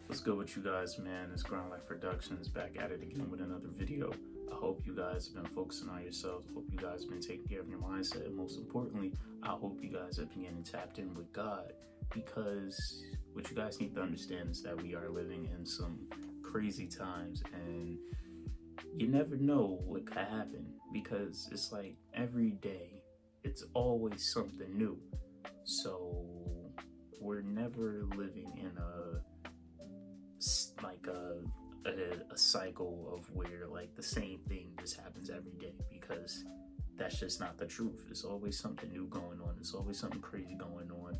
What's good with you guys, man? It's Ground Life Productions back at it again with another video. I hope you guys have been focusing on yourselves. I hope you guys have been taking care of your mindset. And most importantly, I hope you guys have been getting tapped in with God, because what you guys need to understand is that we are living in some crazy times, and you never know what could happen, because it's like every day it's always something new. So we're never living in a cycle of where like the same thing just happens every day, because that's just not the truth. There's always something new going on. There's always something crazy going on.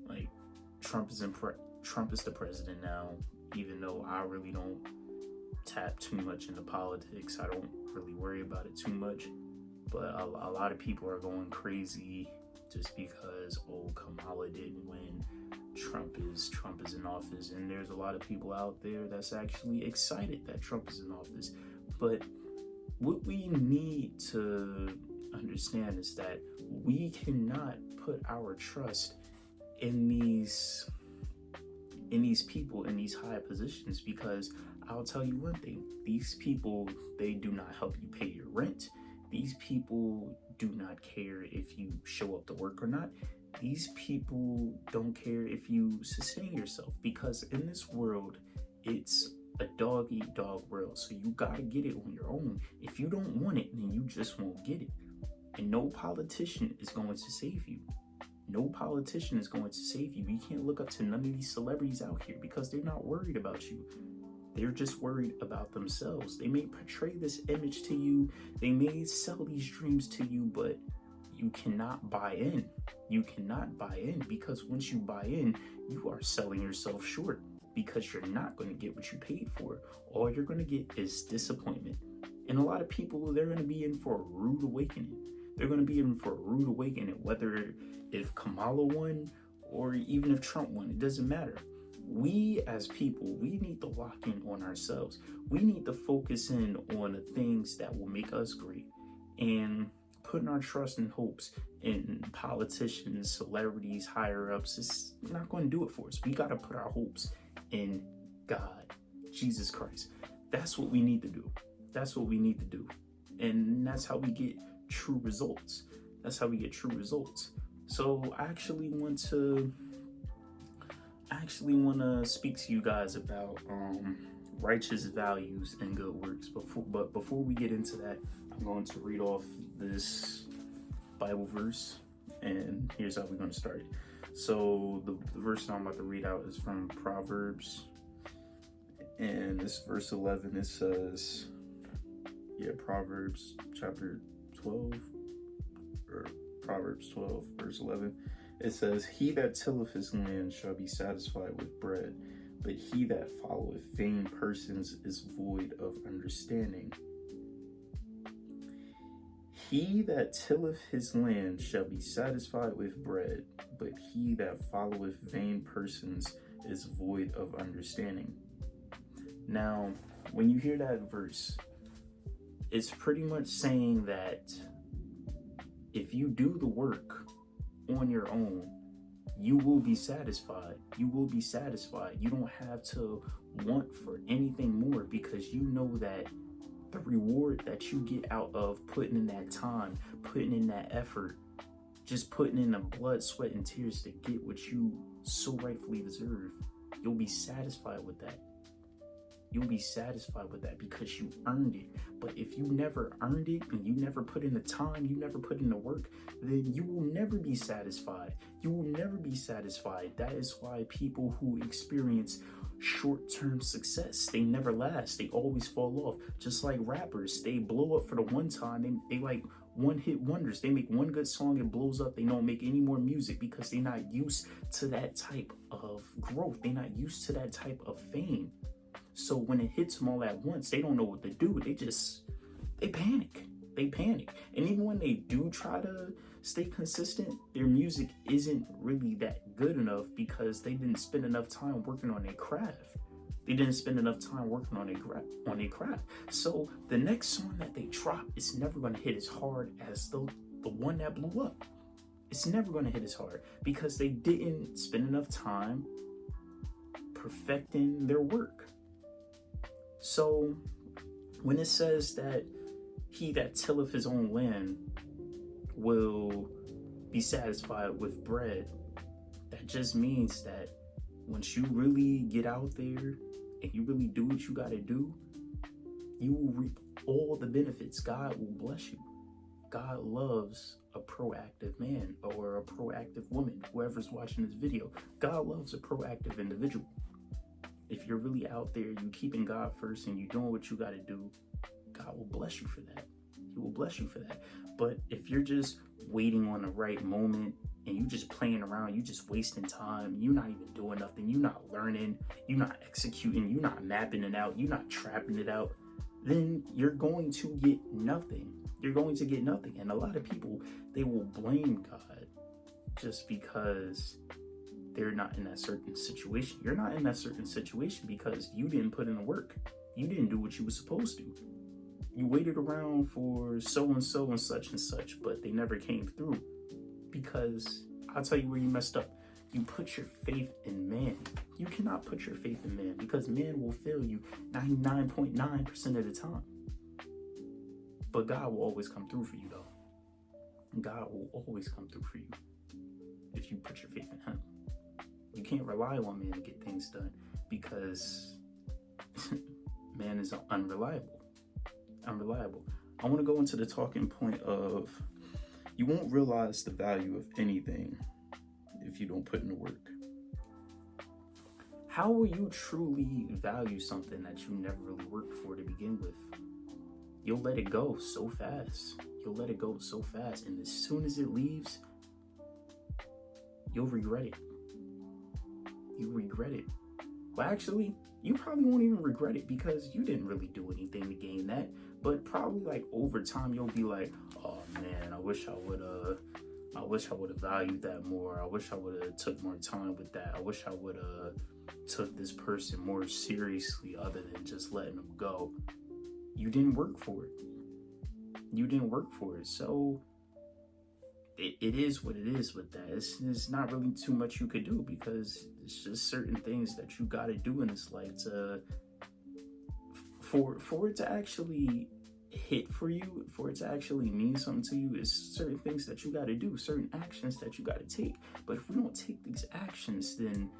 Like Trump is the president now, even though I really don't tap too much into politics. I don't really worry about it too much, but a lot of people are going crazy just because Kamala didn't win. Trump is in office, and there's a lot of people out there that's actually excited that Trump is in office. But what we need to understand is that we cannot put our trust in these people in these high positions, because I'll tell you one thing: these people, they do not help you pay your rent. These people do not care if you show up to work or not. These people don't care if you sustain yourself, because in this world, it's a dog-eat-dog world. So you gotta get it on your own. If you don't want it, then you just won't get it. And no politician is going to save you. No politician is going to save you. You can't look up to none of these celebrities out here, because they're not worried about you. They're just worried about themselves. They may portray this image to you. They may sell these dreams to you, but you cannot buy in. You cannot buy in, because once you buy in, you are selling yourself short, because you're not going to get what you paid for. All you're going to get is disappointment. And a lot of people, they're going to be in for a rude awakening. They're going to be in for a rude awakening, whether if Kamala won or even if Trump won, it doesn't matter. We as people, we need to lock in on ourselves. We need to focus in on the things that will make us great. And putting our trust and hopes in politicians, celebrities, higher ups, is not going to do it for us. We got to put our hopes in God, Jesus Christ. That's what we need to do. That's what we need to do. And that's how we get true results. That's how we get true results. So I actually want to speak to you guys about righteous values and good works. But before we get into that, I'm going to read off this Bible verse, and here's how we're going to start it. So the verse I'm about to read out is from Proverbs, and this verse 11, it says, Proverbs chapter 12, or Proverbs 12, verse 11. It says, "He that tilleth his land shall be satisfied with bread, but he that followeth vain persons is void of understanding." He that tilleth his land shall be satisfied with bread, but he that followeth vain persons is void of understanding. Now, when you hear that verse, it's pretty much saying that if you do the work on your own, you will be satisfied. You will be satisfied. You don't have to want for anything more, because you know that the reward that you get out of putting in that time, putting in that effort, just putting in the blood, sweat, and tears to get what you so rightfully deserve, you'll be satisfied with that. You'll be satisfied with that because you earned it. But if you never earned it, and you never put in the time, you never put in the work, then you will never be satisfied. You will never be satisfied. That is why people who experience short-term success, they never last. They always fall off. Just like rappers, they blow up for the one time. They like one-hit wonders. They make one good song, it blows up. They don't make any more music, because they're not used to that type of growth. They're not used to that type of fame. So when it hits them all at once, they don't know what to do. They panic. They panic. And even when they do try to stay consistent, their music isn't really that good enough, because they didn't spend enough time working on their craft. They didn't spend enough time working on their craft. So the next song that they drop is never going to hit as hard as the one that blew up. It's never going to hit as hard, because they didn't spend enough time perfecting their work. So when it says that he that tilleth his own land will be satisfied with bread, that just means that once you really get out there and you really do what you got to do, you will reap all the benefits. God will bless you. God loves a proactive man or a proactive woman, whoever's watching this video. God loves a proactive individual. If you're really out there, you keeping God first and you doing what you got to do, God will bless you for that. He will bless you for that. But if you're just waiting on the right moment and you just playing around, you just wasting time, you're not even doing nothing, you're not learning, you're not executing, you're not mapping it out, you're not trapping it out, then you're going to get nothing. You're going to get nothing. And a lot of people, they will blame God just because they're not in that certain situation. You're not in that certain situation because you didn't put in the work. You didn't do what you were supposed to. You waited around for so and so and such, but they never came through. Because I'll tell you where you messed up. You put your faith in man. You cannot put your faith in man because man will fail you 99.9% of the time. But God will always come through for you, though. God will always come through for you if you put your faith in him. You can't rely on man to get things done because man is unreliable. I want to go into the talking point of you won't realize the value of anything if you don't put in the work. How will you truly value something that you never really worked for to begin with? You'll let it go so fast. And as soon as it leaves, you'll regret it. Well, actually, you probably won't even regret it because you didn't really do anything to gain that. But probably like over time, you'll be like, oh man, I wish I would have valued that more. I wish I would have took more time with that. I wish I would have took this person more seriously other than just letting them go. You didn't work for it. So it is what it is with that. It's not really too much you could do because it's just certain things that you got to do in this life to for it to actually hit for you, for it to actually mean something to you. Is certain things that you got to do, certain actions that you got to take. But if we don't take these actions, then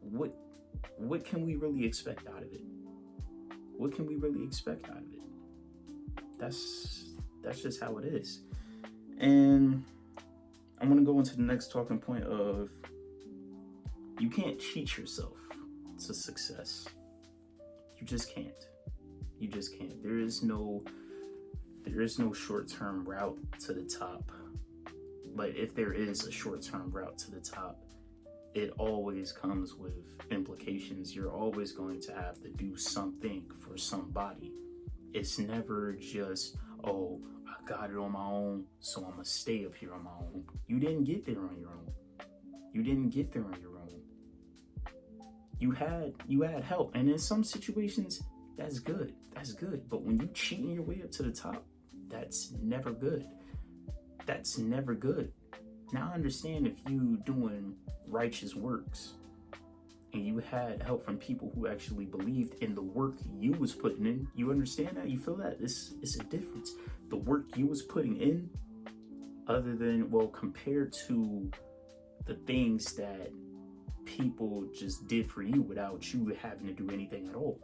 what can we really expect out of it? What can we really expect out of it? That's just how it is. And I'm going to go into the next talking point of you can't cheat yourself to success. You just can't. There is no short-term route to the top. But if there is a short-term route to the top, it always comes with implications. You're always going to have to do something for somebody. It's never just, oh, I got it on my own, so I'm gonna stay up here on my own. You didn't get there on your own. You had help, and in some situations, that's good. But when you cheating your way up to the top, that's never good. Now I understand if you doing righteous works and you had help from people who actually believed in the work you was putting in. You understand that? You feel that? It's a difference. The work you was putting in, other than, well, compared to the things that people just did for you without you having to do anything at all.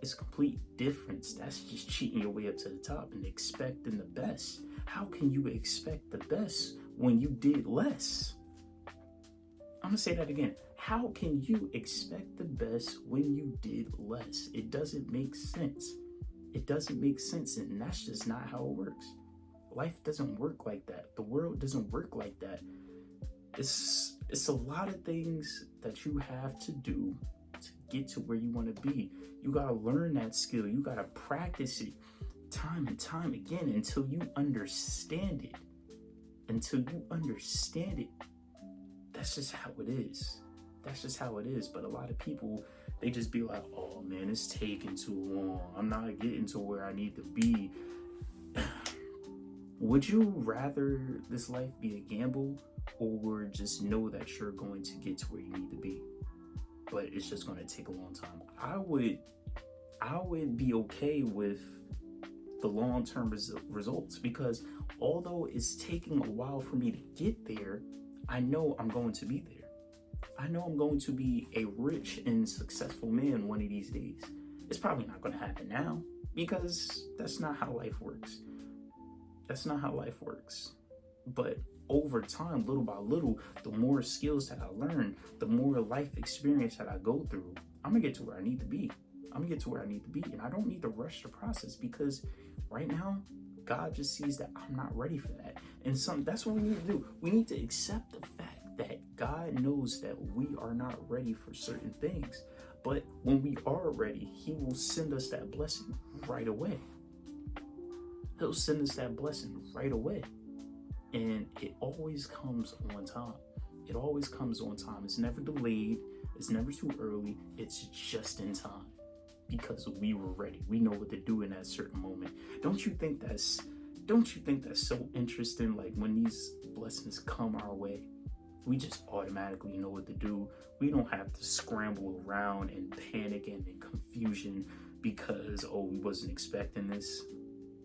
It's a complete difference. That's just cheating your way up to the top and expecting the best. How can you expect the best when you did less? I'm gonna say that again. How can you expect the best when you did less? It doesn't make sense. And that's just not how it works. Life doesn't work like that. The world doesn't work like that. It's a lot of things that you have to do to get to where you want to be. You gotta learn that skill. You gotta practice it time and time again until you understand it. That's just how it is. But a lot of people, they just be like, oh man, it's taking too long. I'm not getting to where I need to be. Would you rather this life be a gamble or just know that you're going to get to where you need to be? but it's just going to take a long time. I would be okay with the long-term results, because although it's taking a while for me to get there, I know I'm going to be there. I know I'm going to be a rich and successful man one of these days. It's probably not going to happen now, because that's not how life works. That's not how life works. But over time, little by little, the more skills that I learn, the more life experience that I go through, I'm gonna get to where I need to be. And I don't need to rush the process, because right now, God just sees that I'm not ready for that. And that's what we need to do. We need to accept the fact that God knows that we are not ready for certain things. But when we are ready, He will send us that blessing right away. He'll send us that blessing right away. And it always comes on time. It always comes on time. It's never delayed. It's never too early. It's just in time, because we were ready. We know what to do in that certain moment. Don't you think that's so interesting? Like, when these blessings come our way, we just automatically know what to do. We don't have to scramble around and panic and in confusion because, we wasn't expecting this.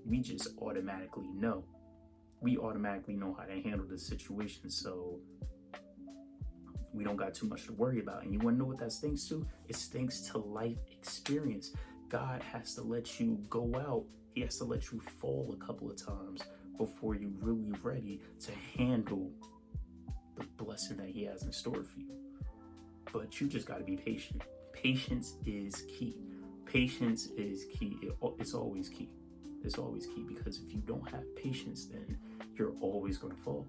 We just automatically know. We automatically know how to handle the situation, so we don't got too much to worry about. And you want to know what that's thanks to? It's thanks to life experience. God has to let you go out. He has to let you fall a couple of times before you're really ready to handle the blessing that He has in store for you. But you just got to be patient. Patience is key. Patience is key. It's always key. It's always key, because if you don't have patience, then you're always going to fall.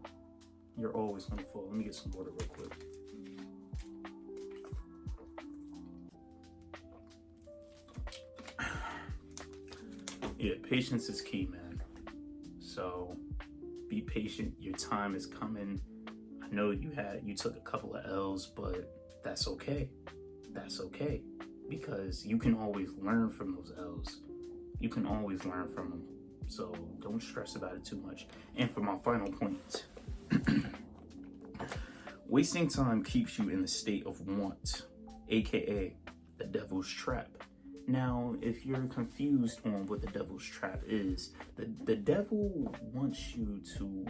You're always going to fall. Let me get some water real quick. Yeah, patience is key, man. So be patient. Your time is coming. I know you took a couple of L's, but that's okay. That's okay, because you can always learn from those L's. You can always learn from them. So don't stress about it too much. And for my final point, wasting time keeps you in the state of want, aka the devil's trap. Now, if you're confused on what the devil's trap is, the devil wants you to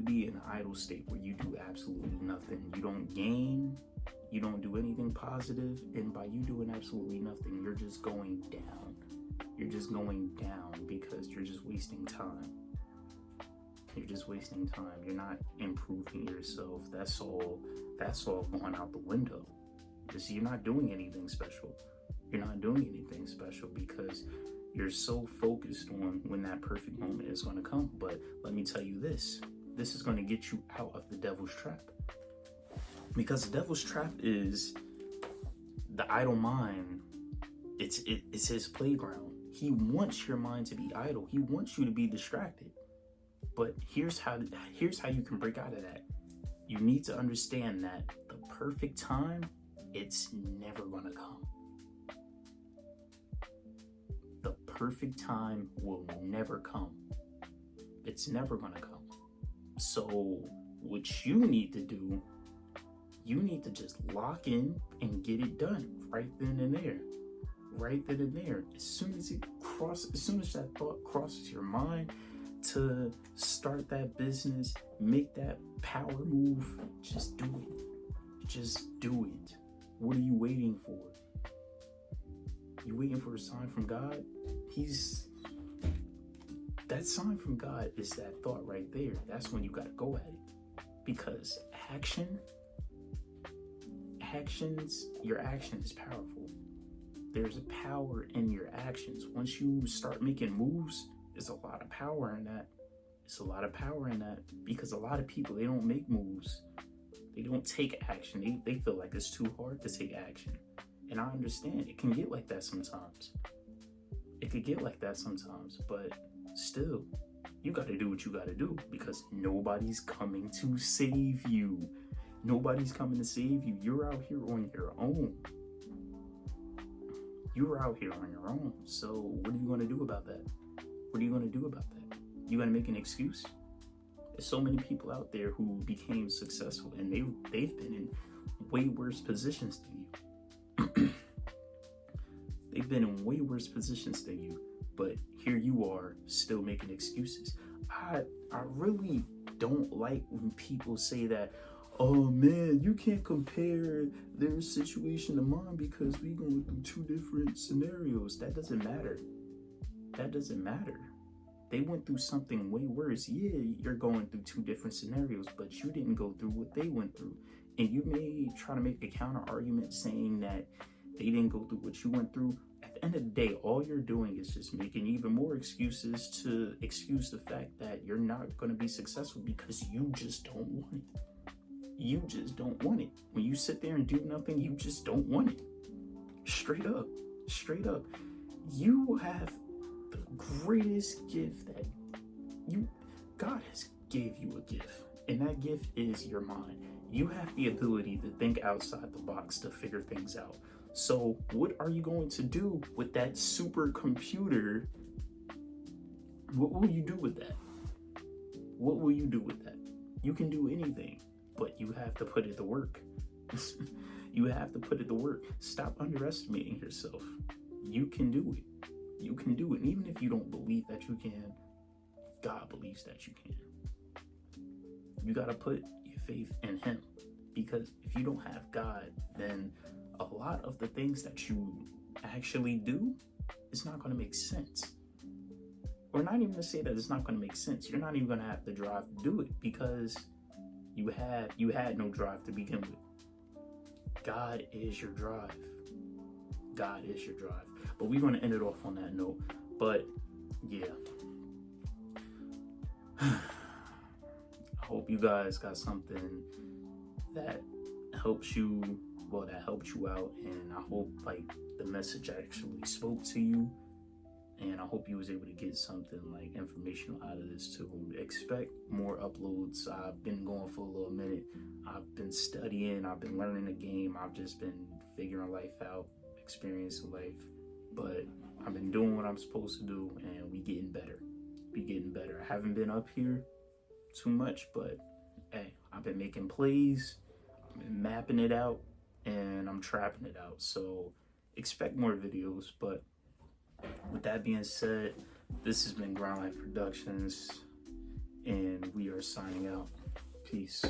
be in an idle state where you do absolutely nothing. You don't gain, you don't do anything positive, and by you doing absolutely nothing, you're just going down. You're just going down because you're just wasting time. You're just wasting time. You're not improving yourself. That's all going out the window. You're not doing anything special. You're not doing anything special because you're so focused on when that perfect moment is going to come. But let me tell you this is going to get you out of the devil's trap. Because the devil's trap is the idle mind. It's his playground. He wants your mind to be idle. He wants you to be distracted. But here's how you can break out of that. You need to understand that the perfect time, it's never gonna come. The perfect time will never come. It's never gonna come. So what you need to do, you need to just lock in and get it done right then and there. Right then and there. As soon as that thought crosses your mind to start that business, make that power move, just do it. Just do it. What are you waiting for? You waiting for a sign from God? That sign from God is that thought right there. That's when you gotta go at it. Because your action is powerful. There's a power in your actions. Once you start making moves, there's a lot of power in that. It's a lot of power in that because a lot of people, they don't make moves. They don't take action. They feel like it's too hard to take action. And I understand it can get like that sometimes. It could get like that sometimes, but still, you got to do what you got to do because nobody's coming to save you. Nobody's coming to save you. You're out here on your own. You're out here on your own. So what are you going to do about that? What are you going to do about that? You going to make an excuse? There's so many people out there who became successful and they've been in way worse positions than you. They've been in way worse positions than you, but here you are still making excuses. I really don't like when people say that, oh man, you can't compare their situation to mine because we going through two different scenarios. That doesn't matter. That doesn't matter. They went through something way worse. Yeah, you're going through two different scenarios, but you didn't go through what they went through. And you may try to make a counter argument saying that they didn't go through what you went through. At the end of the day, all you're doing is just making even more excuses to excuse the fact that you're not going to be successful because you just don't want it. You just don't want it. When you sit there and do nothing, you just don't want it. Straight up. Straight up. You have the greatest gift that God has gave you a gift, and that gift is your mind. You have the ability to think outside the box to figure things out. So what are you going to do with that supercomputer? What will you do with that? What will you do with that? You can do anything, but you have to put it to work. You have to put it to work. Stop underestimating yourself. You can do it. You can do it. And even if you don't believe that you can, God believes that you can. You got to put your faith in Him. Because if you don't have God, then a lot of the things that you actually do, it's not going to make sense. Or not even to say that it's not going to make sense. You're not even going to have the drive to do it because you had no drive to begin with. God is your drive. God is your drive. But we're going to end it off on that note. But yeah. I hope you guys got something that helps you, that helped you out, and I hope like the message actually spoke to you, and I hope you was able to get something like informational out of this too. Expect more uploads. I've been going for a little minute. I've been studying, I've been learning the game, I've just been figuring life out, experiencing life, but I've been doing what I'm supposed to do, and we getting better. I haven't been up here too much, but hey, I've been making plays, I've been mapping it out, and I'm trapping it out. So expect more videos. But with that being said, this has been Ground Life Productions, and we are signing out. Peace.